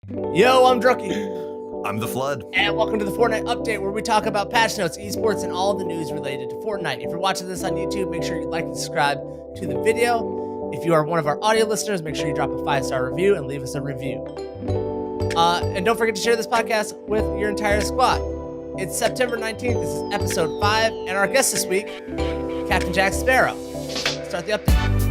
Yo, I'm Drunky. I'm the Flood. And welcome to the Fortnite update where we talk about patch notes, esports, and all the news related to Fortnite. If you're watching this on YouTube, make sure you like and subscribe to the video. If you are one of our audio listeners, make sure you drop a 5-star review and leave us a review. And don't forget to share this podcast with your entire squad. It's September 19th. This is episode 5. And our guest this week, CapnJackSparo. Start the update.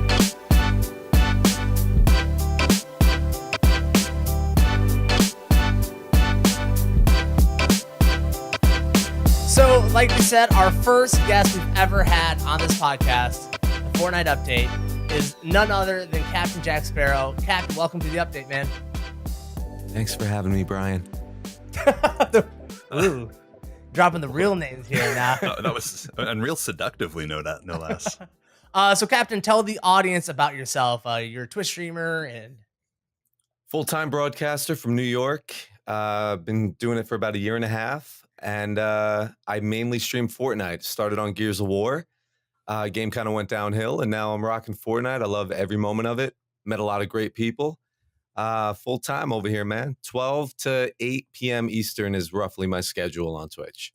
So, like we said, our first guest we've ever had on this podcast, the Fortnite update, is none other than CapnJackSparo. Captain, welcome to the update, man. Thanks for having me, Brian. Ooh, dropping the real names here now. That was unreal seductively, no less. So, Captain, tell the audience about yourself. You're a Twitch streamer and Full-time broadcaster from New York. Been doing it for about a year and a half. And I mainly stream Fortnite. Started on Gears of War. Game kind of went downhill, and now I'm rocking Fortnite. I love every moment of it. Met a lot of great people. Full time over here, man. 12 to 8 p.m. Eastern is roughly my schedule on Twitch.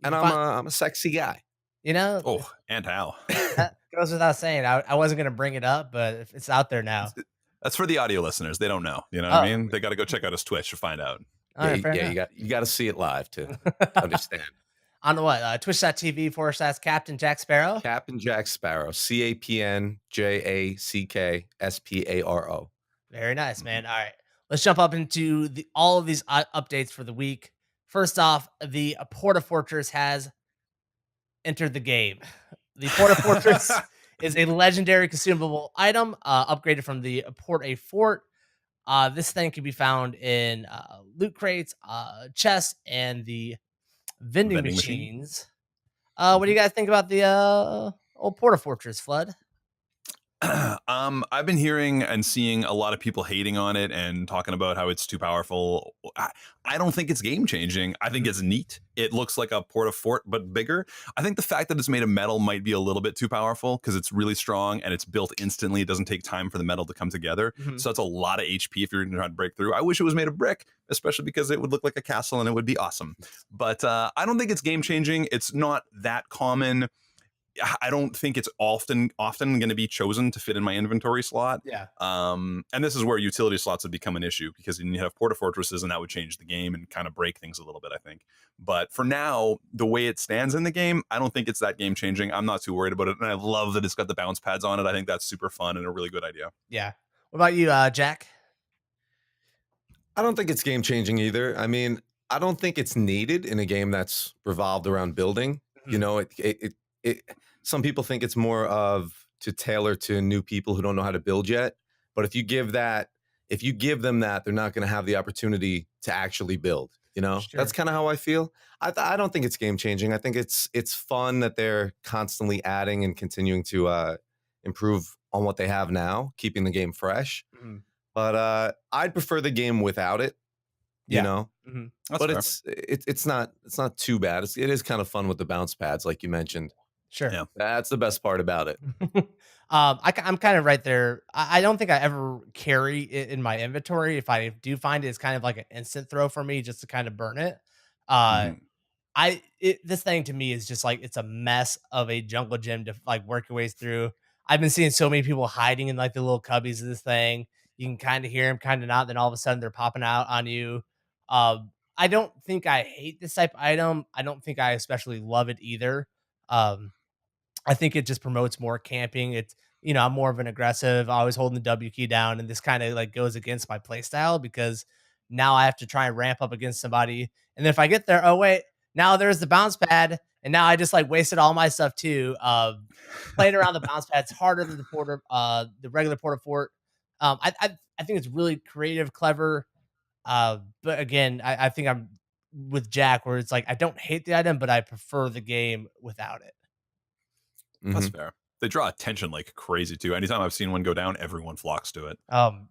And I'm a sexy guy. You know? Oh, and how? That goes without saying. I wasn't going to bring it up, but it's out there now. That's for the audio listeners. They don't know. You know what I mean? They got to go check out his Twitch to find out. Yeah, you got to see it live to understand. On the what? Twitch.tv/CapnJackSparo? CapnJackSparo. CapnJackSparo. Very nice, man. All right. Let's jump up into all of these updates for the week. First off, the Porta Fortress has entered the game. The Porta Fortress is a legendary consumable item upgraded from the Port a Fort. This thing can be found in loot crates, chests, and the vending machines. What do you guys think about the old Porta Fortress, Flood? I've been hearing and seeing a lot of people hating on it and talking about how it's too powerful. I don't think it's game changing. I think it's neat. It looks like a Porta Fort, but bigger. I think the fact that it's made of metal might be a little bit too powerful because it's really strong and it's built instantly. It doesn't take time for the metal to come together. So that's a lot of HP if you're going to try to break through. I wish it was made of brick, especially because it would look like a castle and it would be awesome. But I don't think it's game changing. It's not that common. I don't think it's often going to be chosen to fit in my inventory slot. Yeah. And this is where utility slots would become an issue because then you have Porta Fortresses and that would change the game and kind of break things a little bit, I think. But for now, the way it stands in the game, I don't think it's that game changing. I'm not too worried about it. And I love that it's got the bounce pads on it. I think that's super fun and a really good idea. Yeah. What about you, Jack? I don't think it's game changing either. I mean, I don't think it's needed in a game that's revolved around building. You know, it some people think it's more of to tailor to new people who don't know how to build yet. But if you give them that, they're not going to have the opportunity to actually build. You know, That's kind of how I feel. I don't think it's game changing. I think it's fun that they're constantly adding and continuing to improve on what they have now, keeping the game fresh. But I'd prefer the game without it. You know, but fair. it's not too bad. It is kind of fun with the bounce pads, like you mentioned. Sure. Yeah. That's the best part about it. I'm kind of right there. I don't think I ever carry it in my inventory. If I do find it, it's kind of like an instant throw for me just to kind of burn it. This thing to me is just like, it's a mess of a jungle gym to like work your ways through. I've been seeing so many people hiding in like the little cubbies of this thing. You can kind of hear them, kind of not. Then all of a sudden they're popping out on you. I don't think I hate this type of item. I don't think I especially love it either. I think it just promotes more camping. It's, I'm more of an aggressive, always holding the W key down. And this kind of like goes against my play style because now I have to try and ramp up against somebody. And then if I get there, oh wait, now there's the bounce pad. And now I just like wasted all my stuff too. Playing around the bounce pad's harder than the regular Porta Fort. I think it's really creative, clever. But again, I think I'm with Jack where it's like, I don't hate the item, but I prefer the game without it. That's fair. They draw attention like crazy too. Anytime I've seen one go down, everyone flocks to it.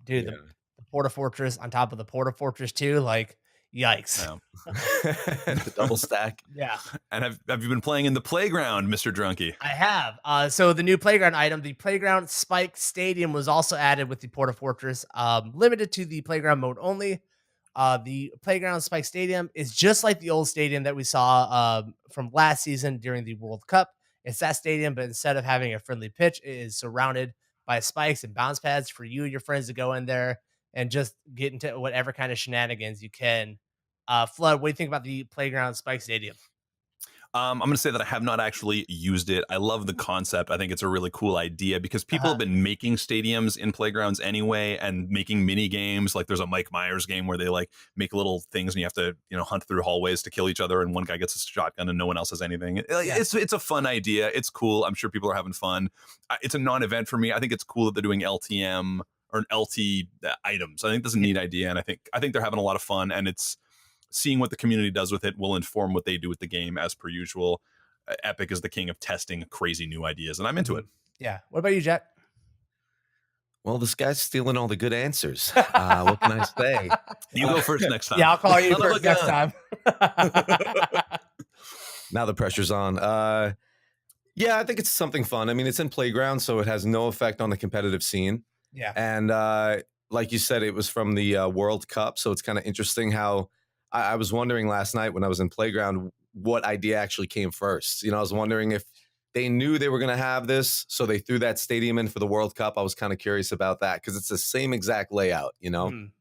Dude, the Porta Fortress on top of the Porta Fortress 2, like, yikes. The double stack. Yeah. And have you been playing in the playground, Mr. Drunky? I have. So the new playground item, the Playground Spike Stadium, was also added with the Porta Fortress, limited to the playground mode only. The Playground Spike Stadium is just like the old stadium that we saw from last season during the World Cup. It's that stadium, but instead of having a friendly pitch, it is surrounded by spikes and bounce pads for you and your friends to go in there and just get into whatever kind of shenanigans you can. Flood, what do you think about the Playground Spike Stadium? I'm going to say that I have not actually used it. I love the concept. I think it's a really cool idea because people have been making stadiums in playgrounds anyway and making mini games. Like there's a Mike Myers game where they like make little things and you have to, hunt through hallways to kill each other. And one guy gets a shotgun and no one else has anything. It's a fun idea. It's cool. I'm sure people are having fun. It's a non-event for me. I think it's cool that they're doing LTM or LT items. I think that's a neat idea. And I think they're having a lot of fun, and it's seeing what the community does with it will inform what they do with the game as per usual. Epic is the king of testing crazy new ideas, and I'm into it. Yeah. What about you, Jack? Well, this guy's stealing all the good answers. What can I say? You go first next time. Yeah, I'll call you first next time. Now the pressure's on. Yeah, I think it's something fun. I mean, it's in Playground, so it has no effect on the competitive scene. Yeah. And like you said, it was from the World Cup, so it's kind of interesting how I was wondering last night when I was in Playground what idea actually came first. I was wondering if they knew they were going to have this, so they threw that stadium in for the World Cup. I was kind of curious about that because it's the same exact layout, It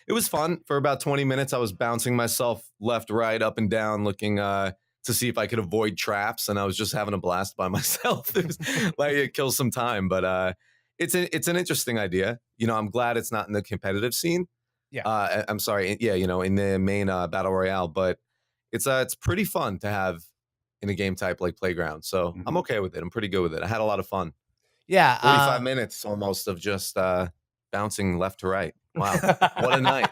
was fun. For about 20 minutes, I was bouncing myself left, right, up and down, looking to see if I could avoid traps, and I was just having a blast by myself. It was like it kills some time, but it's an interesting idea. I'm glad it's not in the competitive scene. Yeah. I'm sorry. Yeah, in the main battle royale, but it's pretty fun to have in a game type like Playground. So I'm okay with it. I'm pretty good with it. I had a lot of fun. Yeah. 45 minutes almost of just bouncing left to right. Wow. What a night.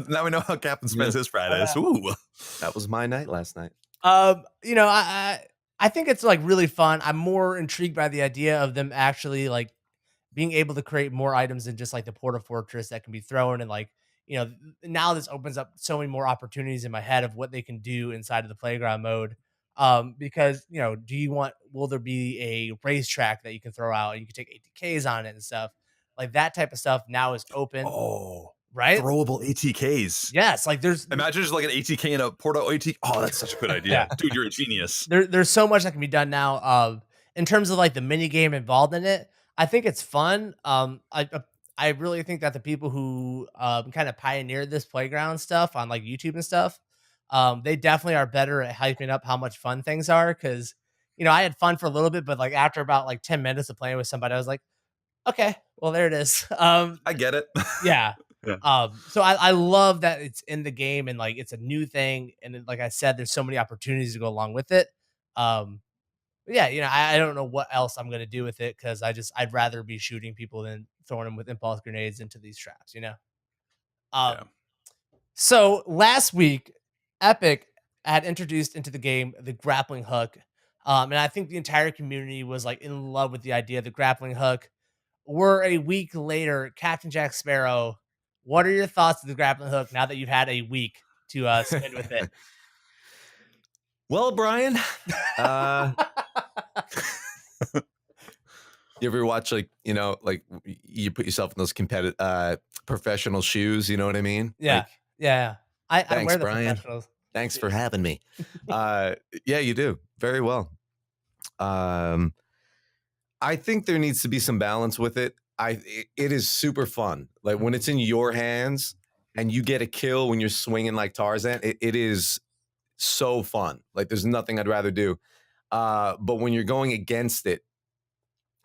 Now we know how Captain spends his Fridays. Ooh. That was my night last night. I think it's like really fun. I'm more intrigued by the idea of them actually like being able to create more items than just like the Porta Fortress that can be thrown. And like, now this opens up so many more opportunities in my head of what they can do inside of the playground mode. Because, will there be a racetrack that you can throw out and you can take ATKs on it and stuff like that type of stuff now is open. Oh, right. Throwable ATKs. Yes. Like imagine just like an ATK in a Porta ATK. Oh, that's such a good idea. Dude, you're a genius. There's so much that can be done now. In terms of like the mini game involved in it, I think it's fun. I really think that the people who kind of pioneered this playground stuff on like YouTube and stuff, they definitely are better at hyping up how much fun things are. Because I had fun for a little bit, but like after about like 10 minutes of playing with somebody, I was like, okay, well there it is. I get it. Yeah. So I love that it's in the game and like it's a new thing, and then, like I said, there's so many opportunities to go along with it. Yeah, I don't know what else I'm gonna do with it because I'd rather be shooting people than throwing them with impulse grenades into these traps. So last week, Epic had introduced into the game the grappling hook, and I think the entire community was like in love with the idea of the grappling hook. We're a week later, CapnJackSparo. What are your thoughts of the grappling hook now that you've had a week to spend with it? Well, Brian, you ever watch like you put yourself in those competitive professional shoes? You know what I mean? Yeah, like, yeah. I wear the Brian. professionals. Thanks for having me. Yeah, you do very well. I think there needs to be some balance with it. It is super fun. Like when it's in your hands and you get a kill when you're swinging like Tarzan, it is so fun. Like there's nothing I'd rather do. But when you're going against it,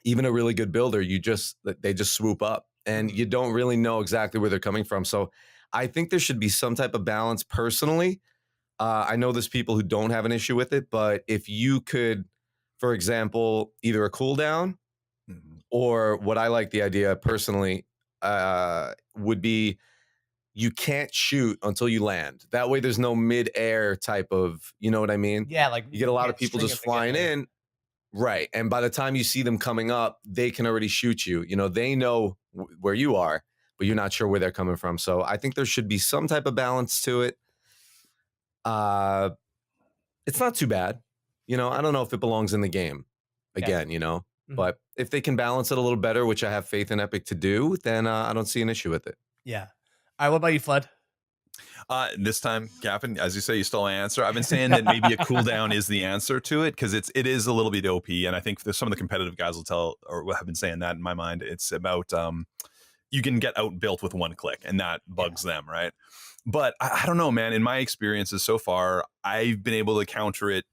even a really good builder, they just swoop up and you don't really know exactly where they're coming from. So I think there should be some type of balance personally. I know there's people who don't have an issue with it, but if you could, for example, either a cooldown or what I like the idea personally would be you can't shoot until you land. That way there's no mid-air type of, you know what I mean? Yeah, like you get a lot of people just flying in. Right. And by the time you see them coming up, they can already shoot you. They know where you are, but you're not sure where they're coming from. So I think there should be some type of balance to it. It's not too bad. I don't know if it belongs in the game again, but if they can balance it a little better, which I have faith in Epic to do, then I don't see an issue with it. Yeah. All right. What about you, Flood? This time, Captain, as you say, you stole my answer. I've been saying that maybe a cooldown is the answer to it because it is a little bit OP, and I think there's some of the competitive guys will tell or have been saying that in my mind. It's about you can get outbuilt with one click, and that bugs them, right? But I don't know, man. In my experiences so far, I've been able to counter it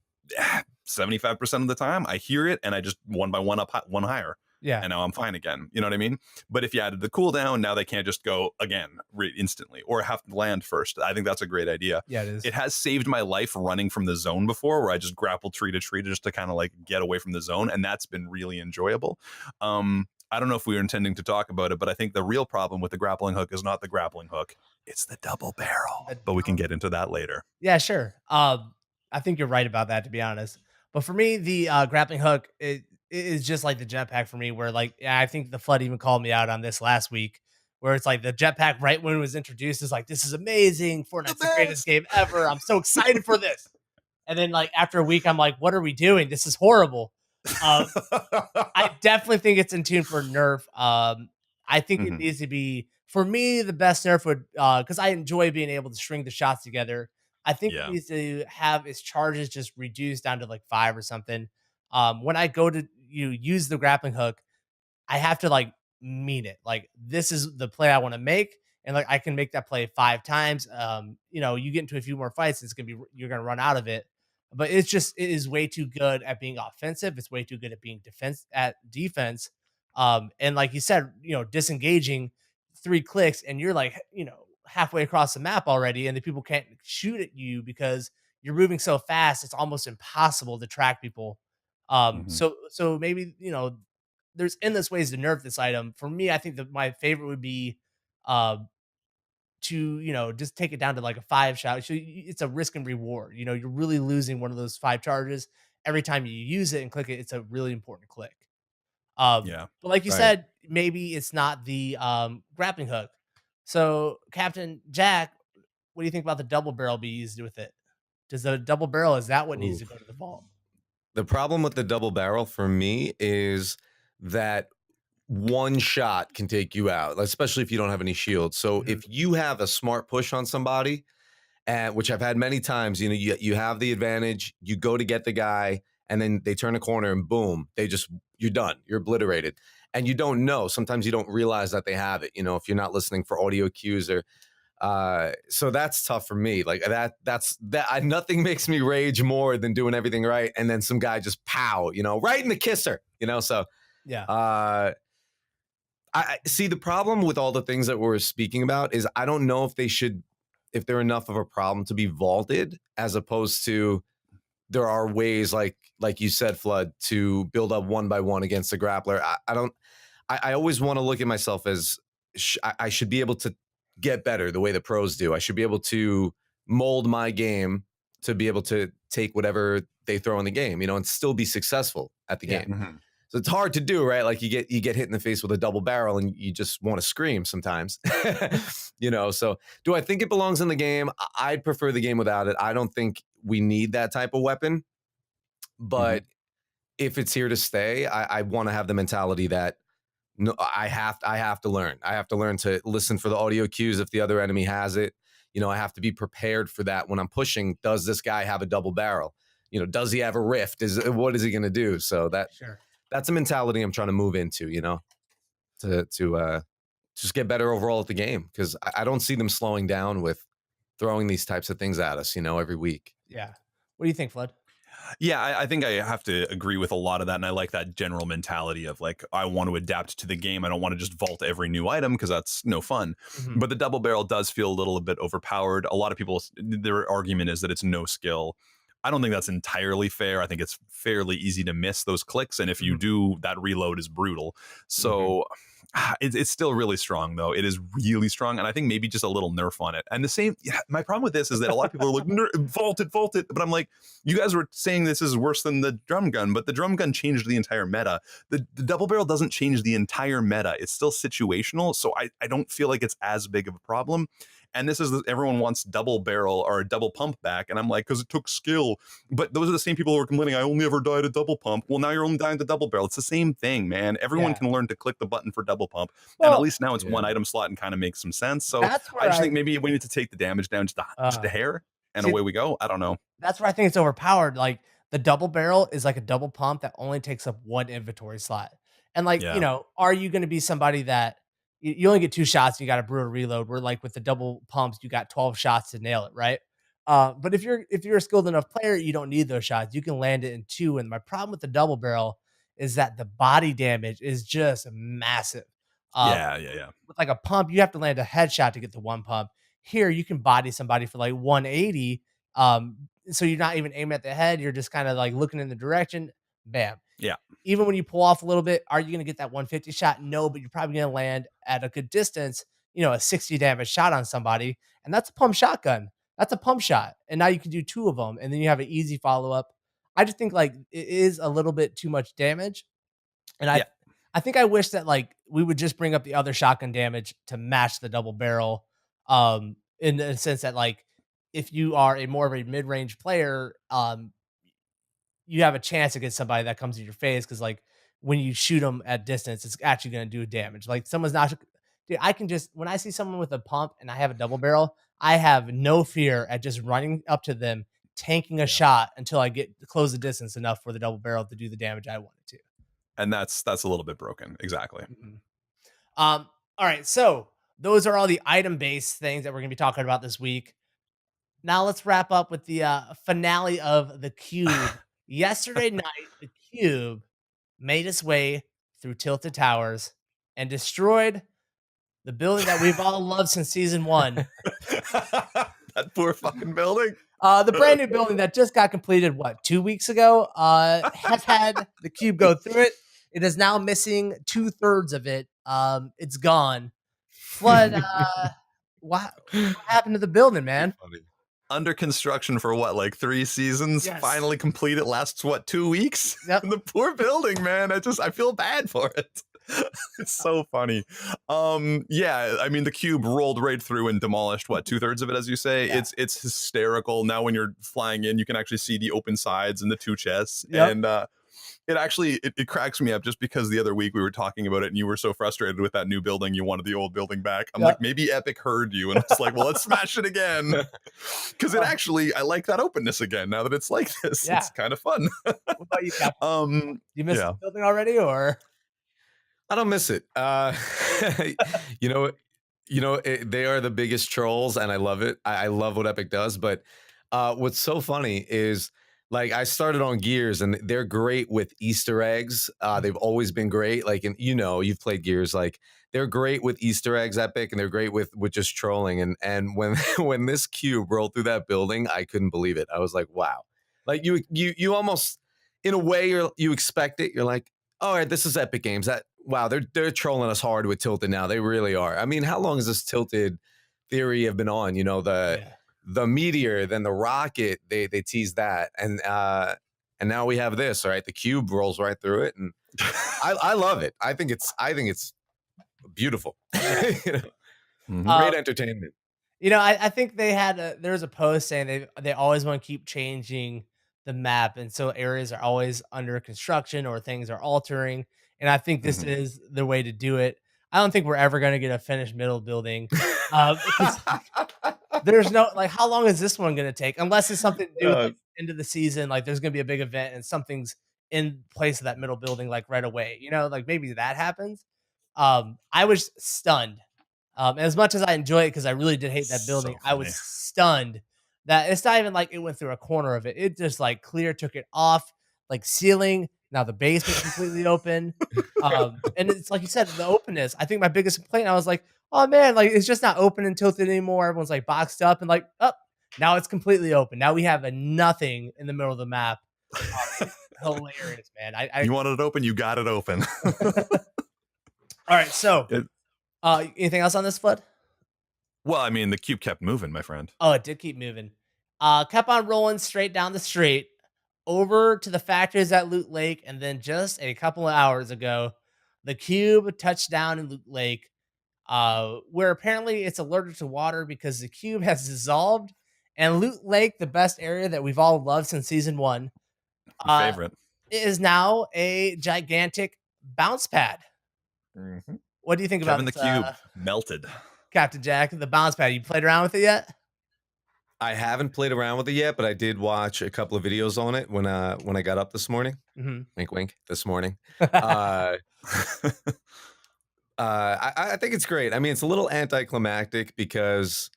75% of the time. I hear it, and I just one by one up one higher. Yeah. And now I'm fine again. You know what I mean? But if you added the cooldown, now they can't just go again instantly or have to land first. I think that's a great idea. Yeah, it is. It has saved my life running from the zone before, where I just grapple tree to tree just to kind of like get away from the zone. And that's been really enjoyable. I don't know if we were intending to talk about it, but I think the real problem with the grappling hook is not the grappling hook. It's the double barrel. But we can get into that later. Yeah, sure. I think you're right about that, to be honest. But for me, the grappling hook it is just like the jetpack for me, where like I think the Flood even called me out on this last week, where it's like the jetpack right when it was introduced is like, this is amazing. Fortnite's the greatest game ever. I'm so excited for this. And then like after a week, I'm like, what are we doing? This is horrible. I definitely think it's in tune for nerf. I think it needs to be, for me, the best nerf would, because I enjoy being able to string the shots together. I think it needs to have its charges just reduced down to like 5 or something. When I go to use the grappling hook, I have to like mean it. Like, this is the play I want to make. And like I can make that play 5 times. You get into a few more fights, you're gonna run out of it. But it is way too good at being offensive. It's way too good at being defense. And like you said, disengaging 3 clicks and you're like, halfway across the map already, and the people can't shoot at you because you're moving so fast. It's almost impossible to track people. So maybe there's endless ways to nerf this item. For me, I think that my favorite would be uh, to just take it down to like a 5 shot. So it's a risk and reward. You're really losing one of those 5 charges every time you use it and click it. It's a really important click. But like you Right. said, maybe it's not the grappling hook. So Captain Jack, what do you think about the double barrel be used with it? Does the double barrel, is that what needs to Oof. go to the vault? The problem with the double barrel for me is that one shot can take you out, especially if you don't have any shields. So if you have a smart push on somebody, and which I've had many times, you have the advantage, you go to get the guy, and then they turn a corner and boom, you're done, you're obliterated. And you don't know. Sometimes you don't realize that they have it, if you're not listening for audio cues or so that's tough for me. Like nothing makes me rage more than doing everything right and then some guy just pow, right in the kisser, so Yeah. I see the problem with all the things that we're speaking about is I don't know if they're enough of a problem to be vaulted, as opposed to there are ways like you said, Flood, to build up one by one against the grappler. I always want to look at myself as I should be able to get better the way the pros do. I should be able to mold my game to be able to take whatever they throw in the game, and still be successful at the game. So it's hard to do, right? Like you get hit in the face with a double barrel and you just want to scream sometimes, So do I think it belongs in the game? I'd prefer the game without it. I don't think we need that type of weapon, but if it's here to stay, I want to have the mentality that no, I have to learn. I have to learn to listen for the audio cues if the other enemy has it. I have to be prepared for that when I'm pushing. Does this guy have a double barrel? Does he have a rift? What is he going to do? So that's a mentality I'm trying to move into, to just get better overall at the game, because I don't see them slowing down with throwing these types of things at us, every week. Yeah. What do you think, Flood? Yeah, I think I have to agree with a lot of that. And I like that general mentality of like, I want to adapt to the game. I don't want to just vault every new item because that's no fun. But the double barrel does feel a little bit overpowered. A lot of people, their argument is that it's no skill. I don't think that's entirely fair. I think it's fairly easy to miss those clicks. And if you do, that reload is brutal. So it's still really strong, though. It is really strong. And I think maybe just a little nerf on it. And my problem with this is that a lot of people are like, vault it. But I'm like, you guys were saying this is worse than the drum gun, but the drum gun changed the entire meta. The double barrel doesn't change the entire meta. It's still situational. So I don't feel like it's as big of a problem. And this is everyone wants double barrel or a double pump back, and I'm like, because it took skill. But those are the same people who are complaining, I only ever died at double pump. Well, now you're only dying to double barrel. It's the same thing, man. Everyone Yeah. can learn to click the button for double pump, and at Well, least now it's one Yeah. item slot and kind of makes some sense. So that's I where just I think maybe we need to take the damage down just a uh, hair, and see, away we go. I don't know. that's where I think it's overpowered. Like the double barrel is like a double pump that only takes up one inventory slot. And like, Yeah. are you going to be somebody that you only get 2 shots, you got a brutal reload, where like with the double pumps, you got 12 shots to nail it, right? But if you're a skilled enough player, you don't need those shots. You can land it in two. And my problem with the double barrel is that the body damage is just massive. Uh, Yeah, yeah, yeah. with like a pump, you have to land a headshot to get the one pump. Here, you can body somebody for like 180. So you're not even aiming at the head, you're just kind of like looking in the direction. Bam. Yeah. Even when you pull off a little bit, are you going to get that 150 shot? No, but you're probably going to land at a good distance, a 60 damage shot on somebody. And that's a pump shotgun. That's a pump shot. And now you can do two of them. And then you have an easy follow up. I just think like it is a little bit too much damage. And Yeah. I think I wish that like we would just bring up the other shotgun damage to match the double barrel. In the sense that like if you are a more of a mid-range player, you have a chance against somebody that comes in your face because like when you shoot them at distance, it's actually going to do damage. Like someone's not, dude. I can just when I see someone with a pump and I have a double barrel, I have no fear at just running up to them, tanking a Yeah. shot until I get close the distance enough for the double barrel to do the damage I want it to. And that's a little bit broken. Exactly. Mhm. All right, so those are all the item-based things that we're gonna be talking about this week. Now let's wrap up with the finale of the Cube. Yesterday night, the Cube made its way through Tilted Towers and destroyed the building that we've all loved since season one. That poor fucking building. The brand new building that just got completed, 2 weeks ago, has had the Cube go through it. It is now missing 2/3 of it. It's gone. Flood, what happened to the building, man? Funny. Under construction for what, like 3 seasons? Yes. Finally complete. It lasts what, 2 weeks? Yep. The poor building, man. I feel bad for it. It's so funny. Yeah, I mean the cube rolled right through and demolished what, 2/3 of it, as you say. Yeah. It's hysterical. Now when you're flying in, you can actually see the open sides and the two chests. Yep. And it cracks me up just because the other week we were talking about it and you were so frustrated with that new building, you wanted the old building back. I'm Yep. like, maybe Epic heard you and it's like, well, let's smash it again. Because it actually, I like that openness again now that it's like this. Yeah. It's kind of fun. What about you, Cap? You missed yeah. the building already, or? I don't miss it. You know, they are the biggest trolls, and I love it. I love what Epic does. But what's so funny is, like, I started on Gears, and they're great with Easter eggs. They've always been great. Like, and you've played Gears. Like, they're great with Easter eggs, Epic, and they're great with just trolling. And when when this cube rolled through that building, I couldn't believe it. I was like, wow. Like you almost, in a way, you expect it. You're like, all right, this is Epic Games. Wow, they're trolling us hard with Tilted now. They really are. I mean, how long has this Tilted theory have been on? The meteor, then the rocket. They teased that, and now we have this. All right, the cube rolls right through it, and I love it. I think it's beautiful. Great entertainment. I think there was a post saying they always want to keep changing the map, and so areas are always under construction or things are altering. And I think this is the way to do it. I don't think we're ever going to get a finished middle building. Because there's no like, how long is this one going to take? Unless it's something to do with like, into the season, like there's going to be a big event and something's in place of that middle building like right away. Like maybe that happens. I was stunned. As much as I enjoy it because I really did hate that building, So I was funny. stunned that it's not even like it went through a corner of it. It just like clear took it off, like ceiling. Now the basement completely open. And it's like you said, the openness. I think my biggest complaint, I was like, oh man, like it's just not open and tilted anymore. Everyone's like boxed up and like, oh, now it's completely open. Now we have a nothing in the middle of the map. Hilarious, man. You wanted it open, you got it open. All right, so anything else on this, Flood? Well, I mean, the cube kept moving, my friend. Oh, it did keep moving. Kept on rolling straight down the street over to the factories at Loot Lake, and then just a couple of hours ago, the cube touched down in Loot Lake. where apparently it's allergic to water because the cube has dissolved. And Loot Lake, the best area that we've all loved since season 1, My favorite. it is now a gigantic bounce pad. Mm-hmm. What do you think Kevin about the this, Cube melted. Captain Jack, the bounce pad? You played around with it yet? I haven't played around with it yet, but I did watch a couple of videos on it when I got up this morning. Mhm. Wink, wink. This morning. I think it's great. I mean, it's a little anticlimactic because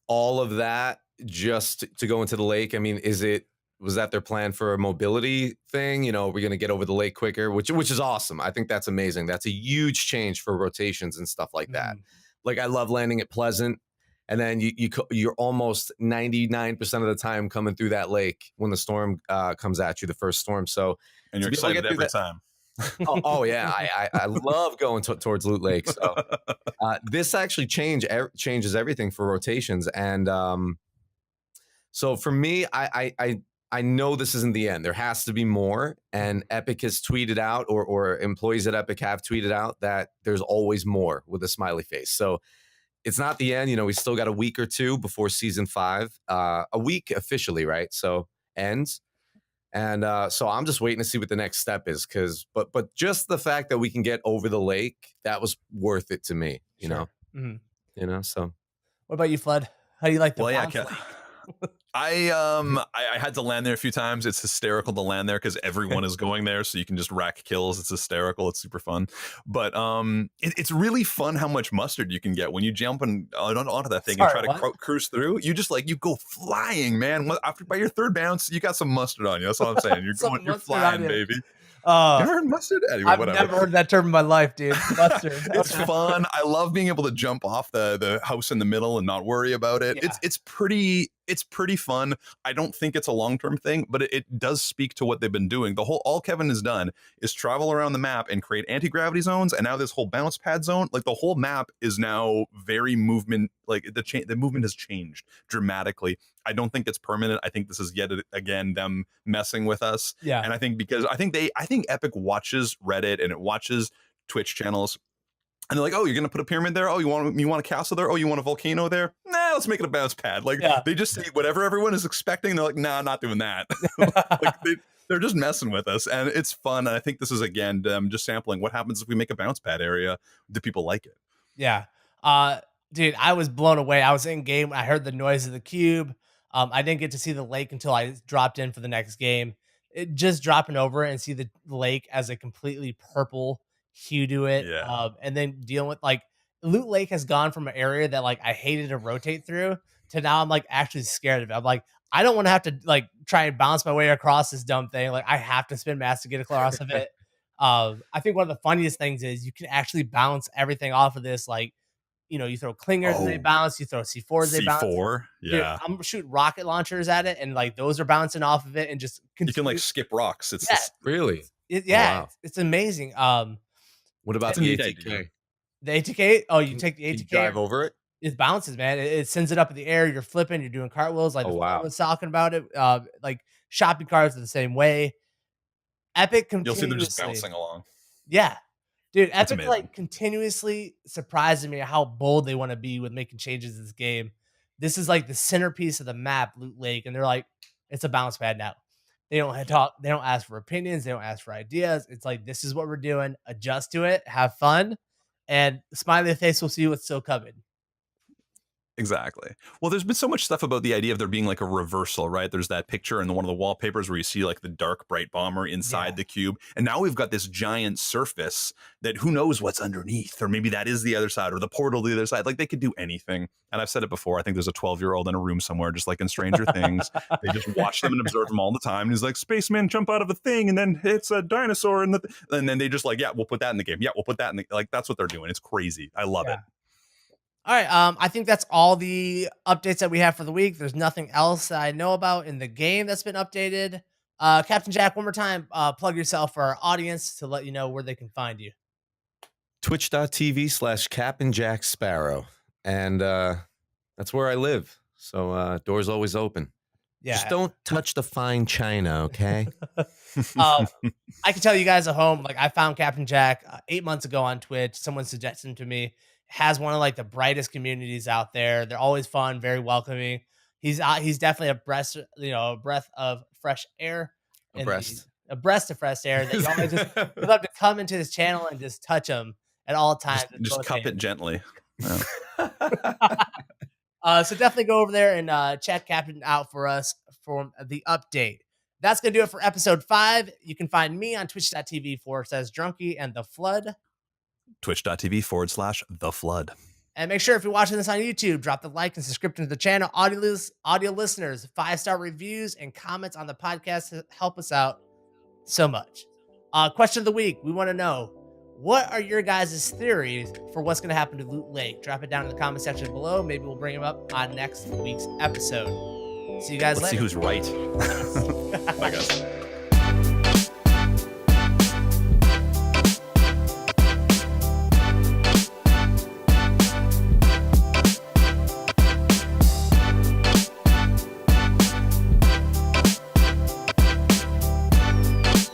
all of that just to go into the lake. I mean, was that their plan for a mobility thing? We're going to get over the lake quicker, which is awesome. I think that's amazing. That's a huge change for rotations and stuff like that. Mhm. Like, I love landing at Pleasant, and then you're almost 99% of the time coming through that lake when the storm comes at you, the first storm. So, and you're to be able to excited get through every time. Oh yeah, I love going towards Loot Lake. So this actually changes everything for rotations, and so for me, I know this isn't the end. There has to be more, and Epic has tweeted out, or employees at Epic have tweeted out that there's always more with a smiley face. So it's not the end. We still got a week or two before season 5. A week officially, right? So ends. And so I'm just waiting to see what the next step is, but just the fact that we can get over the lake, that was worth it to me, you Sure. know. Mhm. So What about you, Flood? How do you like the bounce yeah, lake? I had to land there a few times. It's hysterical to land there because everyone is going there, so you can just rack kills. It's hysterical. It's super fun. But it's really fun how much mustard you can get when you jump onto that thing. Sorry, and try to cruise through. You just you go flying, man. By your third bounce, you got some mustard on you. That's all I'm saying. You're flying, baby. You ever heard mustard? Anyway, I've whatever. never heard that term in my life, dude. Mustard. It's fun. I love being able to jump off the house in the middle and not worry about it. Yeah. It's pretty fun. I don't think it's a long-term thing, but it does speak to what they've been doing. All Kevin has done is travel around the map and create anti-gravity zones, and now this whole bounce pad zone, the whole map is now very movement, the movement has changed dramatically. I don't think it's permanent. I think this is yet again them messing with us. Yeah. And I think Epic watches Reddit and it watches Twitch channels. And they're like, oh, you're going to put a pyramid there? Oh, you want a castle there? Oh, you want a volcano there? Nah, let's make it a bounce pad. They just say whatever everyone is expecting. They're like, nah, not doing that. They're just messing with us. And it's fun. And I think this is, again, them just sampling what happens if we make a bounce pad area. Do people like it? Yeah. Dude, I was blown away. I was in game. I heard the noise of the cube. I didn't get to see the lake until I dropped in for the next game. Just dropping over and see the lake as a completely purple hue to it. Yeah. And then dealing with Loot Lake has gone from an area that I hated to rotate through to now I'm actually scared of it. I'm I don't want to have to try and bounce my way across this dumb thing. I have to spin mass to get across of it. I think one of the funniest things is you can actually bounce everything off of this. You throw clingers and they bounce. You throw C4s, they bounce. C4, yeah. Dude, I'm shooting rocket launchers at it, and those are bouncing off of it, and just you can skip rocks. It's really, wow. It's amazing. What about the ATK? The ATK? Oh, you take the ATK. You drive over it. It bounces, man. It sends it up in the air. You're flipping. You're doing cartwheels. The wow. was talking about it. Shopping carts are the same way. Epic continuously. You'll see them just bouncing along. Yeah. Dude, Epic continuously surprising me how bold they want to be with making changes in this game. This is the centerpiece of the map, Loot Lake, and they're it's a bounce pad now. They don't talk, they don't ask for opinions, they don't ask for ideas. It's this is what we're doing, adjust to it, have fun, and smiley face will see what's still coming. Exactly. Well, there's been so much stuff about the idea of there being a reversal, right? There's that picture in one of the wallpapers where you see the dark bright bomber inside the cube. And now we've got this giant surface that who knows what's underneath, or maybe that is the other side or the portal to the other side. They could do anything. And I've said it before. I think there's a 12-year-old in a room somewhere, just like in Stranger Things. They just watch them and observe them all the time. And he's like, spaceman jump out of a thing and then it's a dinosaur. And then they just yeah, we'll put that in the game. Yeah, we'll put that in the, that's what they're doing. It's crazy. I love it. All right, I think that's all the updates that we have for the week. There's nothing else that I know about in the game that's been updated. Captain Jack, one more time, plug yourself for our audience to let you know where they can find you. Twitch.tv/CapnJackSparo. And that's where I live. So doors always open. Yeah. Just don't touch the fine china, okay? I can tell you guys at home, I found Captain Jack 8 months ago on Twitch. Someone suggested him to me. has one of like the brightest communities out there. They're always fun, very welcoming. He's definitely a breath of fresh air, Abreast. a breath of fresh air that you always just you love to come into his channel and just touch him at all times. Just cup it gently. So definitely go over there and check Captain out for us for the update. That's going to do it for episode 5. You can find me on twitch.tv/Drunky and The Flood. Twitch.tv/The Flood. And make sure if you're watching this on YouTube, drop the like and subscription to the channel. Audio listeners, 5-star reviews and comments on the podcast help us out so much. Question of the week. We want to know, what are your guys' theories for what's going to happen to Loot Lake? Drop it down in the comment section below. Maybe we'll bring them up on next week's episode. See you guys later. Let's see who's right. Bye, guys.